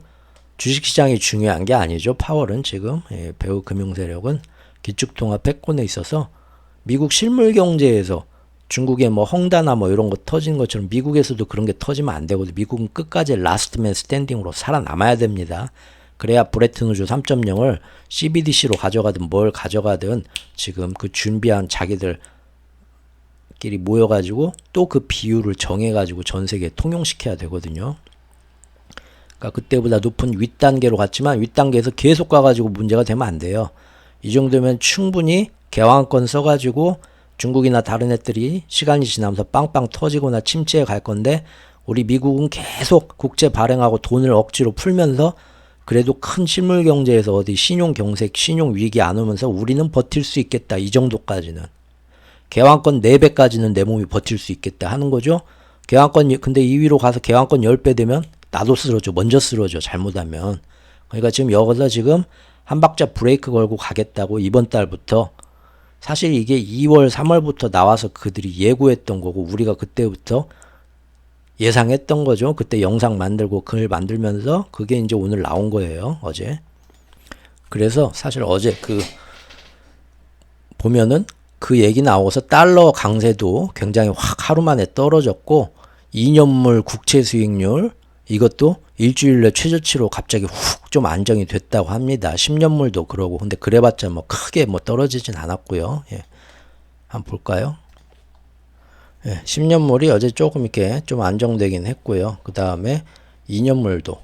주식시장이 중요한 게 아니죠. 파월은 지금 배후 금융세력은 기축통화 패권에 있어서 미국 실물 경제에서 중국의 뭐 헝다나 뭐 이런 거 터진 것처럼 미국에서도 그런 게 터지면 안 되고 미국은 끝까지 라스트맨 스탠딩으로 살아남아야 됩니다. 그래야 브레튼우즈 3.0을 CBDC로 가져가든 뭘 가져가든 지금 그 준비한 자기들끼리 모여가지고 또 그 비율을 정해가지고 전 세계에 통용시켜야 되거든요. 그러니까 그때보다 높은 윗단계로 갔지만 윗단계에서 계속 가가지고 문제가 되면 안 돼요. 이 정도면 충분히 개왕권 써가지고 중국이나 다른 애들이 시간이 지나면서 빵빵 터지거나 침체에 갈 건데 우리 미국은 계속 국제 발행하고 돈을 억지로 풀면서 그래도 큰 실물 경제에서 어디 신용 경색, 신용 위기 안 오면서 우리는 버틸 수 있겠다. 이 정도까지는. 개왕권 4배까지는 내 몸이 버틸 수 있겠다 하는 거죠. 개왕권 근데 2위로 가서 개왕권 10배 되면 나도 쓰러져. 먼저 쓰러져. 잘못하면. 그러니까 지금 여기서 지금 한 박자 브레이크 걸고 가겠다고 이번 달부터 사실 이게 2월, 3월부터 나와서 그들이 예고했던 거고 우리가 그때부터 예상했던 거죠. 그때 영상 만들고 글 만들면서 그게 이제 오늘 나온 거예요. 어제. 그래서 사실 어제 보면은 그 얘기 나오고서 달러 강세도 굉장히 확 하루 만에 떨어졌고 2년물 국채 수익률 이것도 일주일 내 최저치로 갑자기 훅 좀 안정이 됐다고 합니다. 10년물도 그러고 근데 그래봤자 뭐 크게 뭐 떨어지진 않았고요. 예. 한번 볼까요? 예, 10년물이 어제 조금 이렇게 좀 안정되긴 했고요. 그 다음에 2년물도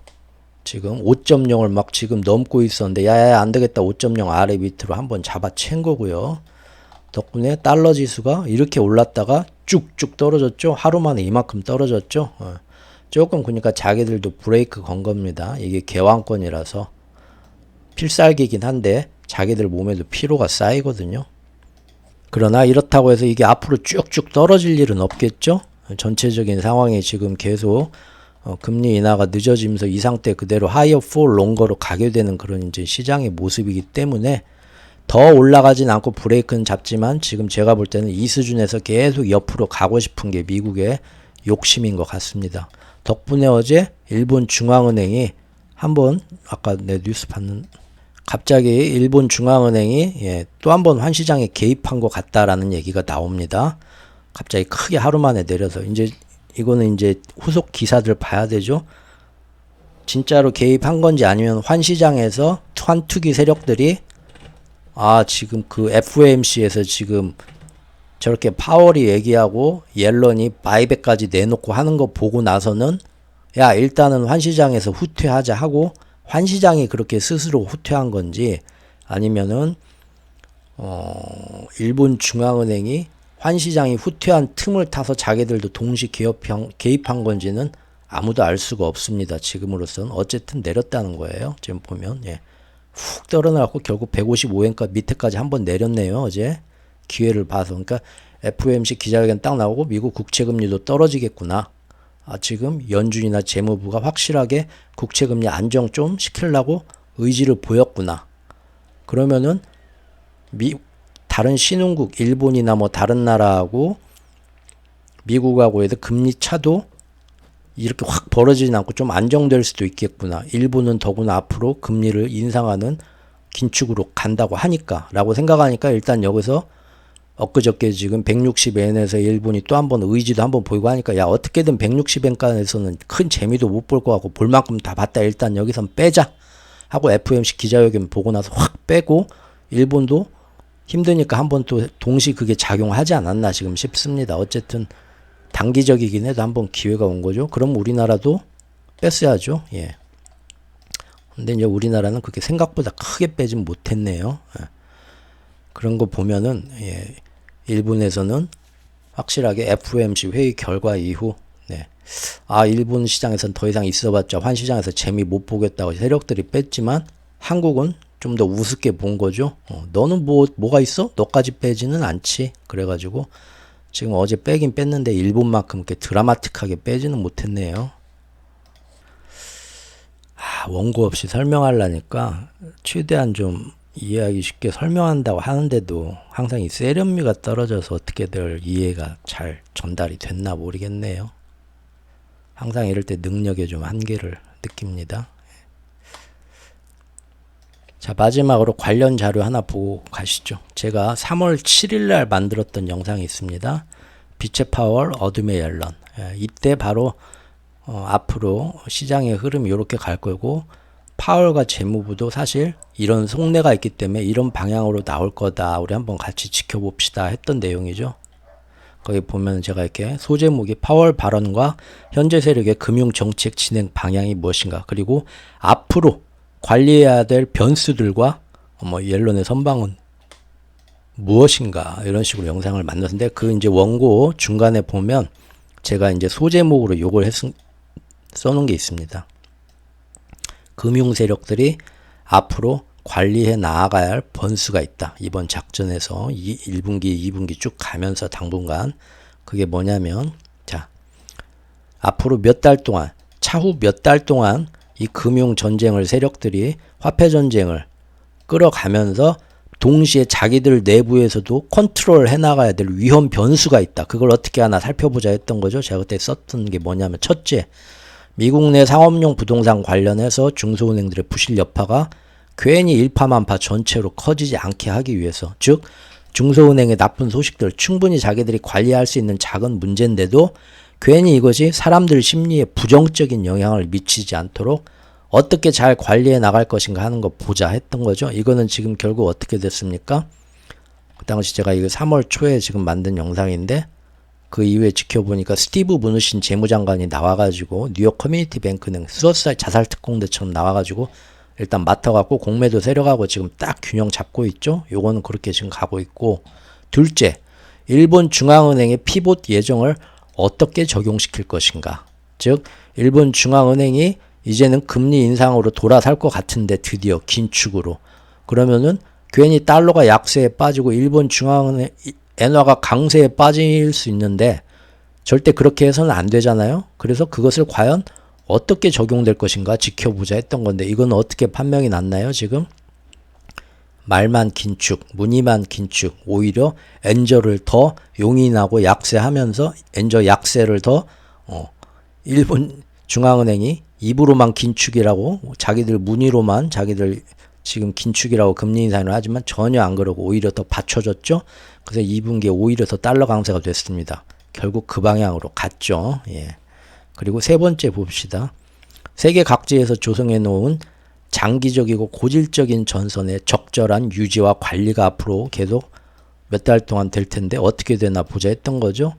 지금 5.0을 막 지금 넘고 있었는데 야야 안 되겠다 5.0 아래 밑으로 한번 잡아챈 거고요. 덕분에 달러 지수가 이렇게 올랐다가 쭉쭉 떨어졌죠. 하루 만에 이만큼 떨어졌죠. 조금 그러니까 자기들도 브레이크 건 겁니다. 이게 개왕권이라서 필살기긴 한데 자기들 몸에도 피로가 쌓이거든요. 그러나 이렇다고 해서 이게 앞으로 쭉쭉 떨어질 일은 없겠죠. 전체적인 상황이 지금 계속 금리 인하가 늦어지면서 이 상태 그대로 하이어 폴 롱거로 가게 되는 그런 이제 시장의 모습이기 때문에 더 올라가진 않고 브레이크는 잡지만 지금 제가 볼 때는 이 수준에서 계속 옆으로 가고 싶은 게 미국의 욕심인 것 같습니다. 덕분에 어제 일본 중앙은행이 한번 아까 내 뉴스 봤는 갑자기 일본 중앙은행이 또 한 번 환시장에 개입한 것 같다라는 얘기가 나옵니다. 갑자기 크게 하루 만에 내려서 이제 이거는 이제 후속 기사들 봐야 되죠. 진짜로 개입한 건지 아니면 환시장에서 환투기 세력들이 지금 그 FOMC에서 지금 저렇게 파월이 얘기하고 옐런이 바이백까지 내놓고 하는 거 보고 나서는 야 일단은 환시장에서 후퇴하자 하고 환시장이 그렇게 스스로 후퇴한 건지 아니면은 일본 중앙은행이 환시장이 후퇴한 틈을 타서 자기들도 동시 개입한 건지는 아무도 알 수가 없습니다. 지금으로선 어쨌든 내렸다는 거예요. 지금 보면 훅 떨어나고 결국 155엔까지 밑에까지 한번 내렸네요. 어제 기회를 봐서. 그러니까 FOMC 기자회견 딱 나오고 미국 국채금리도 떨어지겠구나. 지금 연준이나 재무부가 확실하게 국채금리 안정 좀 시키려고 의지를 보였구나. 그러면은 다른 신흥국 일본이나 뭐 다른 나라하고 미국하고 해도 금리 차도 이렇게 확 벌어지진 않고 좀 안정될 수도 있겠구나. 일본은 더구나 앞으로 금리를 인상하는 긴축으로 간다고 하니까 라고 생각하니까 일단 여기서 엊그저께 지금 160엔에서 일본이 또 한번 의지도 한번 보이고 하니까 야 어떻게든 160엔간에서는 큰 재미도 못 볼 것 같고 볼 만큼 다 봤다 일단 여기선 빼자 하고 FOMC 기자회견 보고 나서 확 빼고 일본도 힘드니까 한번 또 동시 그게 작용하지 않았나 지금 싶습니다. 어쨌든 단기적이긴 해도 한번 기회가 온 거죠. 그럼 우리나라도 뺐어야죠. 예. 근데 이제 우리나라는 그렇게 생각보다 크게 빼진 못했네요. 예. 그런 거 보면은 예. 일본에서는 확실하게 FOMC 회의 결과 이후 네. 아 일본 시장에서는 더 이상 있어봤자 환 시장에서 재미 못 보겠다고 세력들이 뺐지만 한국은 좀 더 우습게 본 거죠. 너는 뭐가 있어? 너까지 빼지는 않지. 그래가지고 지금 어제 빼긴 뺐는데 일본만큼 이렇게 드라마틱하게 빼지는 못했네요. 원고 없이 설명하려니까 최대한 좀 이해하기 쉽게 설명한다고 하는데도 항상 이 세련미가 떨어져서 어떻게들 이해가 잘 전달이 됐나 모르겠네요. 항상 이럴 때 능력에 좀 한계를 느낍니다. 자 마지막으로 관련 자료 하나 보고 가시죠. 제가 3월 7일 날 만들었던 영상이 있습니다. 빛의 파월, 어둠의 앨런. 이때 바로 앞으로 시장의 흐름이 이렇게 갈 거고 파월과 재무부도 사실 이런 속내가 있기 때문에 이런 방향으로 나올 거다. 우리 한번 같이 지켜봅시다 했던 내용이죠. 거기 보면 제가 이렇게 소제목이 파월 발언과 현재 세력의 금융정책 진행 방향이 무엇인가 그리고 앞으로 관리해야 될 변수들과 옐런의 선방은 무엇인가 이런 식으로 영상을 만들었는데 그 이제 원고 중간에 보면 제가 이제 소제목으로 요걸 써놓은 게 있습니다. 금융 세력들이 앞으로 관리해 나아가야 할 변수가 있다. 이번 작전에서 1분기, 2분기 쭉 가면서 당분간 그게 뭐냐면 자 앞으로 몇 달 동안 차후 몇 달 동안 이 금융 전쟁을 세력들이 화폐 전쟁을 끌어가면서 동시에 자기들 내부에서도 컨트롤 해나가야 될 위험 변수가 있다. 그걸 어떻게 하나 살펴보자 했던 거죠. 제가 그때 썼던 게 뭐냐면 첫째, 미국 내 상업용 부동산 관련해서 중소은행들의 부실 여파가 괜히 일파만파 전체로 커지지 않게 하기 위해서 즉 중소은행의 나쁜 소식들 충분히 자기들이 관리할 수 있는 작은 문제인데도 괜히 이것이 사람들 심리에 부정적인 영향을 미치지 않도록 어떻게 잘 관리해 나갈 것인가 하는 거 보자 했던 거죠. 이거는 지금 결국 어떻게 됐습니까? 그 당시 제가 이거 3월 초에 지금 만든 영상인데 그 이후에 지켜보니까 스티브 무누신 재무장관이 나와가지고 뉴욕 커뮤니티 뱅크는 수소살 자살 특공대처럼 나와가지고 일단 맡아갖고 공매도 세려가고 지금 딱 균형 잡고 있죠. 요거는 그렇게 지금 가고 있고 둘째, 일본 중앙은행의 피봇 예정을 어떻게 적용시킬 것인가. 즉 일본 중앙은행이 이제는 금리 인상으로 돌아설 것 같은데 드디어 긴축으로 그러면은 괜히 달러가 약세에 빠지고 일본 중앙은행 엔화가 강세에 빠질 수 있는데 절대 그렇게 해서는 안 되잖아요. 그래서 그것을 과연 어떻게 적용될 것인가 지켜보자 했던 건데 이건 어떻게 판명이 났나요? 지금 말만 긴축, 무늬만 긴축, 오히려 엔저를 더 용인하고 약세하면서 엔저 약세를 더 일본 중앙은행이 입으로만 긴축이라고 자기들 무늬로만 자기들 지금 긴축이라고 금리 인상을 하지만 전혀 안 그러고 오히려 더 받쳐줬죠. 그래서 2분기에 오히려 더 달러 강세가 됐습니다. 결국 그 방향으로 갔죠. 예. 그리고 세 번째 봅시다. 세계 각지에서 조성해 놓은 장기적이고 고질적인 전선의 적절한 유지와 관리가 앞으로 계속 몇 달 동안 될 텐데 어떻게 되나 보자 했던 거죠.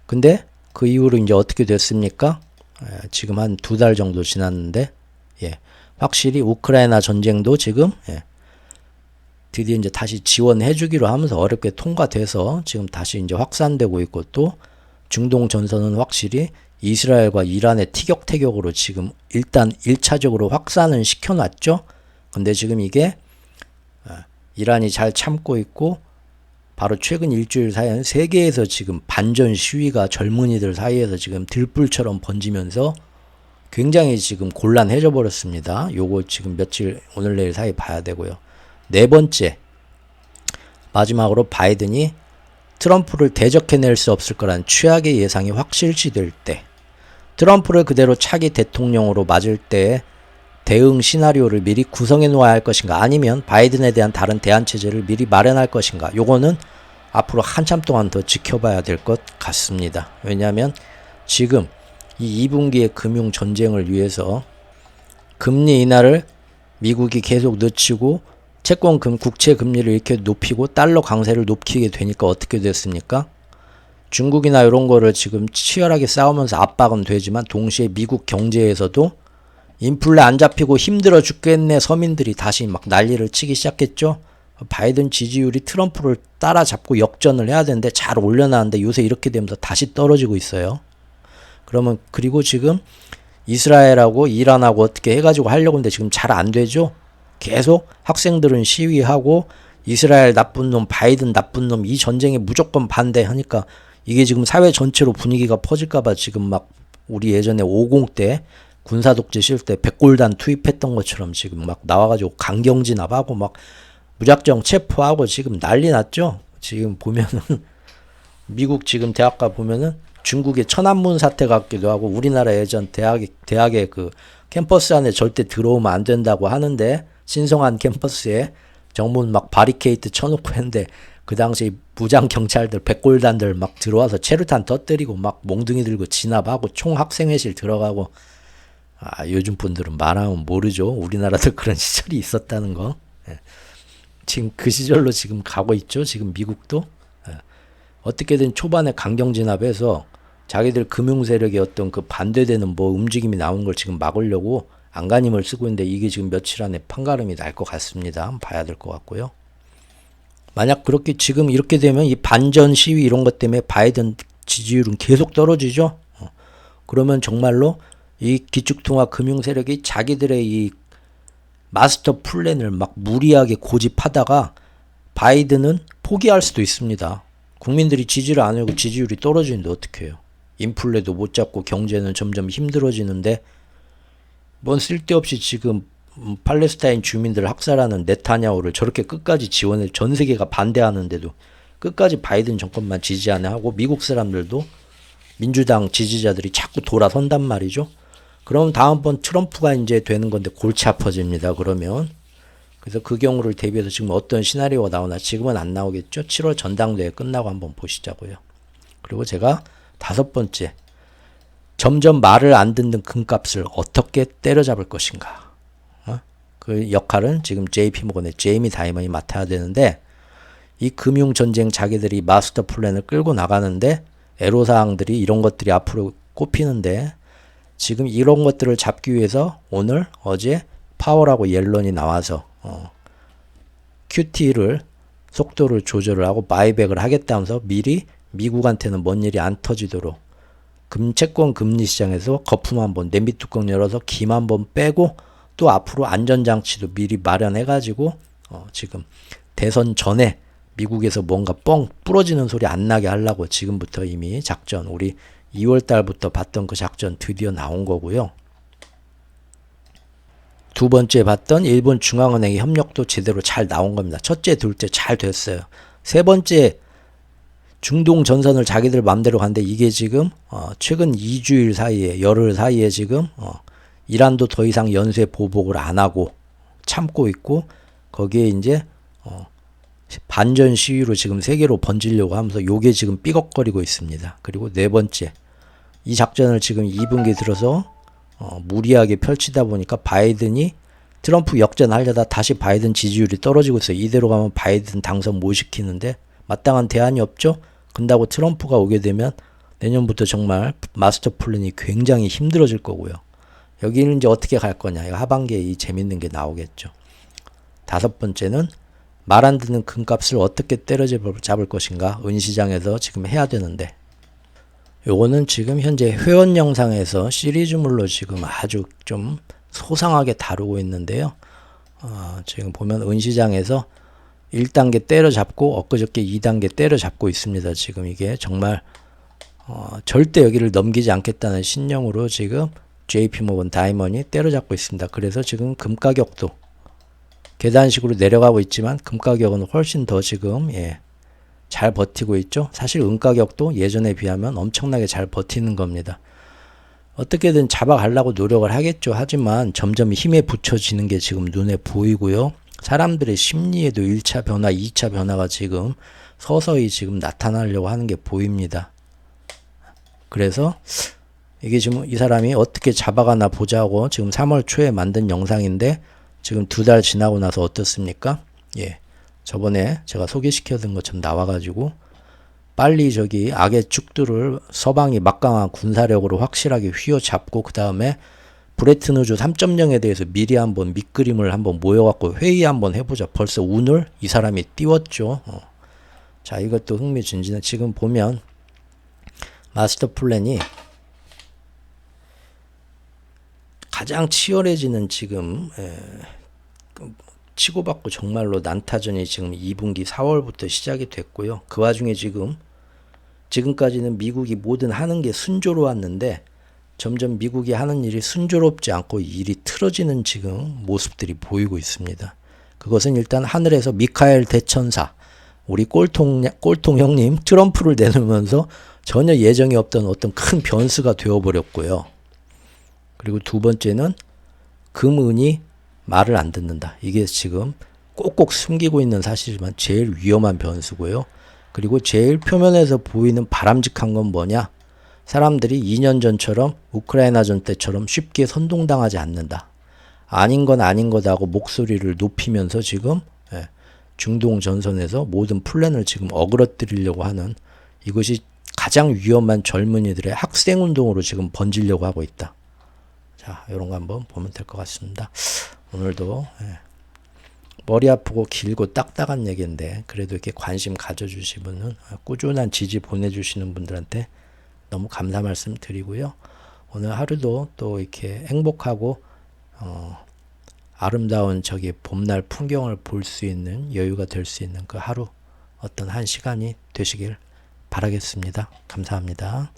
근데 그 이후로 이제 어떻게 됐습니까? 지금 한 2달 정도 지났는데 예. 확실히 우크라이나 전쟁도 지금 드디어 이제 다시 지원해 주기로 하면서 어렵게 통과돼서 지금 다시 이제 확산되고 있고 또 중동 전선은 확실히 이스라엘과 이란의 티격태격으로 지금 일단 1차적으로 확산을 시켜놨죠. 근데 지금 이게 이란이 잘 참고 있고 바로 최근 일주일 사이에는 세계에서 지금 반전 시위가 젊은이들 사이에서 지금 들불처럼 번지면서 굉장히 지금 곤란해져 버렸습니다. 요거 지금 며칠 오늘 내일 사이 봐야 되고요. 네 번째, 마지막으로 바이든이 트럼프를 대적해낼 수 없을 거란 최악의 예상이 확실시될 때 트럼프를 그대로 차기 대통령으로 맞을 때 대응 시나리오를 미리 구성해 놓아야 할 것인가, 아니면 바이든에 대한 다른 대안 체제를 미리 마련할 것인가, 요거는 앞으로 한참 동안 더 지켜봐야 될 것 같습니다. 왜냐하면 지금 이 2분기의 금융 전쟁을 위해서 금리 인하를 미국이 계속 늦추고 채권 국채 금리를 이렇게 높이고 달러 강세를 높이게 되니까 어떻게 됐습니까? 중국이나 이런 거를 지금 치열하게 싸우면서 압박은 되지만 동시에 미국 경제에서도 인플레 안 잡히고 힘들어 죽겠네 서민들이 다시 막 난리를 치기 시작했죠. 바이든 지지율이 트럼프를 따라잡고 역전을 해야 되는데 잘 올려놨는데 요새 이렇게 되면서 다시 떨어지고 있어요. 그러면 그리고 지금 이스라엘하고 이란하고 어떻게 해가지고 하려고 하는데 지금 잘 안 되죠. 계속 학생들은 시위하고 이스라엘 나쁜 놈, 바이든 나쁜 놈, 이 전쟁에 무조건 반대하니까 이게 지금 사회 전체로 분위기가 퍼질까봐 지금 막 우리 예전에 50 때 군사독재 실 때 백골단 투입했던 것처럼 지금 막 나와가지고 강경진압하고 막 무작정 체포하고 지금 난리 났죠. 지금 보면은 미국 지금 대학가 보면은 중국의 천안문 사태 같기도 하고 우리나라 예전 대학의 그 캠퍼스 안에 절대 들어오면 안 된다고 하는데 신성한 캠퍼스에 정문 막 바리케이트 쳐놓고 했는데 그 당시 무장 경찰들 백골단들 막 들어와서 체류탄 터뜨리고 막 몽둥이 들고 진압하고 총 학생회실 들어가고 요즘 분들은 말하면 모르죠. 우리나라도 그런 시절이 있었다는 거. 지금 그 시절로 지금 가고 있죠. 지금 미국도 어떻게든 초반에 강경 진압해서 자기들 금융 세력의 어떤 그 반대되는 뭐 움직임이 나오는 걸 지금 막으려고 안간힘을 쓰고 있는데 이게 지금 며칠 안에 판가름이 날 것 같습니다. 한번 봐야 될 것 같고요. 만약 그렇게 지금 이렇게 되면 이 반전 시위 이런 것 때문에 바이든 지지율은 계속 떨어지죠. 그러면 정말로 이 기축통화 금융 세력이 자기들의 이 마스터 플랜을 막 무리하게 고집하다가 바이든은 포기할 수도 있습니다. 국민들이 지지를 안 하고 지지율이 떨어지는데 어떻게 해요? 인플레도 못 잡고 경제는 점점 힘들어지는데 뭔 쓸데없이 지금 팔레스타인 주민들을 학살하는 네타냐후를 저렇게 끝까지 지원해 전 세계가 반대하는데도 끝까지 바이든 정권만 지지하네 하고 미국 사람들도 민주당 지지자들이 자꾸 돌아선단 말이죠. 그럼 다음번 트럼프가 이제 되는 건데 골치 아파집니다. 그러면 그래서 그 경우를 대비해서 지금 어떤 시나리오가 나오나 지금은 안 나오겠죠. 7월 전당대회 끝나고 한번 보시자고요. 그리고 제가 5번째 점점 말을 안 듣는 금값을 어떻게 때려잡을 것인가. 그 역할은 지금 JP모건의 제이미 다이먼이 맡아야 되는데 이 금융전쟁 자기들이 마스터 플랜을 끌고 나가는데 애로사항들이 이런 것들이 앞으로 꼽히는데 지금 이런 것들을 잡기 위해서 오늘 어제 파월하고 옐런이 나와서 QT를 속도를 조절을 하고 바이백을 하겠다면서 미리 미국한테는 뭔 일이 안 터지도록 채권 금리 시장에서 거품 한번 냄비 뚜껑 열어서 김 한번 빼고 또 앞으로 안전장치도 미리 마련해가지고 지금 대선 전에 미국에서 뭔가 뻥 부러지는 소리 안 나게 하려고 지금부터 이미 작전 우리 2월 달부터 봤던 그 작전 드디어 나온 거고요. 두 번째 봤던 일본 중앙은행의 협력도 제대로 잘 나온 겁니다. 첫째, 둘째 잘 됐어요. 세 번째 중동 전선을 자기들 맘대로 간데 이게 지금 최근 2주일 사이에 열흘 사이에 지금 이란도 더 이상 연쇄 보복을 안 하고 참고 있고 거기에 이제 반전 시위로 지금 세계로 번지려고 하면서 요게 지금 삐걱거리고 있습니다. 그리고 네 번째 이 작전을 지금 2분기 들어서 무리하게 펼치다 보니까 바이든이 트럼프 역전하려다 다시 바이든 지지율이 떨어지고 있어요. 이대로 가면 바이든 당선 못 시키는데 마땅한 대안이 없죠. 근다고 트럼프가 오게 되면 내년부터 정말 마스터 플랜이 굉장히 힘들어질 거고요. 여기는 이제 어떻게 갈 거냐. 하반기에 이 재밌는 게 나오겠죠. 5번째는 말 안 듣는 금값을 어떻게 때려잡을 것인가. 은시장에서 지금 해야 되는데 요거는 지금 현재 회원 영상에서 시리즈물로 지금 아주 좀 소상하게 다루고 있는데요. 지금 보면 은시장에서 1단계 때려잡고 엊그저께 2단계 때려잡고 있습니다. 지금 이게 정말 절대 여기를 넘기지 않겠다는 신념으로 지금 JP모건 다이먼이 때려잡고 있습니다. 그래서 지금 금 가격도 계단식으로 내려가고 있지만 금 가격은 훨씬 더 지금 잘 버티고 있죠. 사실 은 가격도 예전에 비하면 엄청나게 잘 버티는 겁니다. 어떻게든 잡아가려고 노력을 하겠죠. 하지만 점점 힘에 붙여지는 게 지금 눈에 보이고요. 사람들의 심리에도 1차 변화, 2차 변화가 지금 서서히 지금 나타나려고 하는 게 보입니다. 그래서 이게 지금 이 사람이 어떻게 잡아가나 보자고 지금 3월 초에 만든 영상인데 지금 2달 지나고 나서 어떻습니까? 예. 저번에 제가 소개시켜드린 것처럼 나와가지고 빨리 저기 악의 축들을 서방이 막강한 군사력으로 확실하게 휘어잡고 그 다음에 브레튼 우주 3.0에 대해서 미리 한번 밑그림을 한번 모여갖고 회의 한번 해보자. 벌써 운을 이 사람이 띄웠죠. 자, 이것도 흥미진진해. 지금 보면 마스터 플랜이 가장 치열해지는 지금 치고받고 정말로 난타전이 지금 2분기 4월부터 시작이 됐고요. 그 와중에 지금까지는 미국이 뭐든 하는 게 순조로웠는데 점점 미국이 하는 일이 순조롭지 않고 일이 틀어지는 지금 모습들이 보이고 있습니다. 그것은 일단 하늘에서 미카엘 대천사, 우리 꼴통 형님 트럼프를 내놓으면서 전혀 예정이 없던 어떤 큰 변수가 되어버렸고요. 그리고 두 번째는 금은이 말을 안 듣는다. 이게 지금 꼭꼭 숨기고 있는 사실이지만 제일 위험한 변수고요. 그리고 제일 표면에서 보이는 바람직한 건 뭐냐? 사람들이 2년 전처럼 우크라이나전 때처럼 쉽게 선동당하지 않는다. 아닌 건 아닌 거다고 목소리를 높이면서 지금 중동 전선에서 모든 플랜을 지금 어그러뜨리려고 하는, 이것이 가장 위험한 젊은이들의 학생운동으로 지금 번지려고 하고 있다. 자, 이런 거 한번 보면 될 것 같습니다. 오늘도 머리 아프고 길고 딱딱한 얘기인데 그래도 이렇게 관심 가져주시면은 꾸준한 지지 보내주시는 분들한테 너무 감사 말씀 드리고요. 오늘 하루도 또 이렇게 행복하고 아름다운 저기 봄날 풍경을 볼 수 있는 여유가 될 수 있는 그 하루, 어떤 한 시간이 되시길 바라겠습니다. 감사합니다.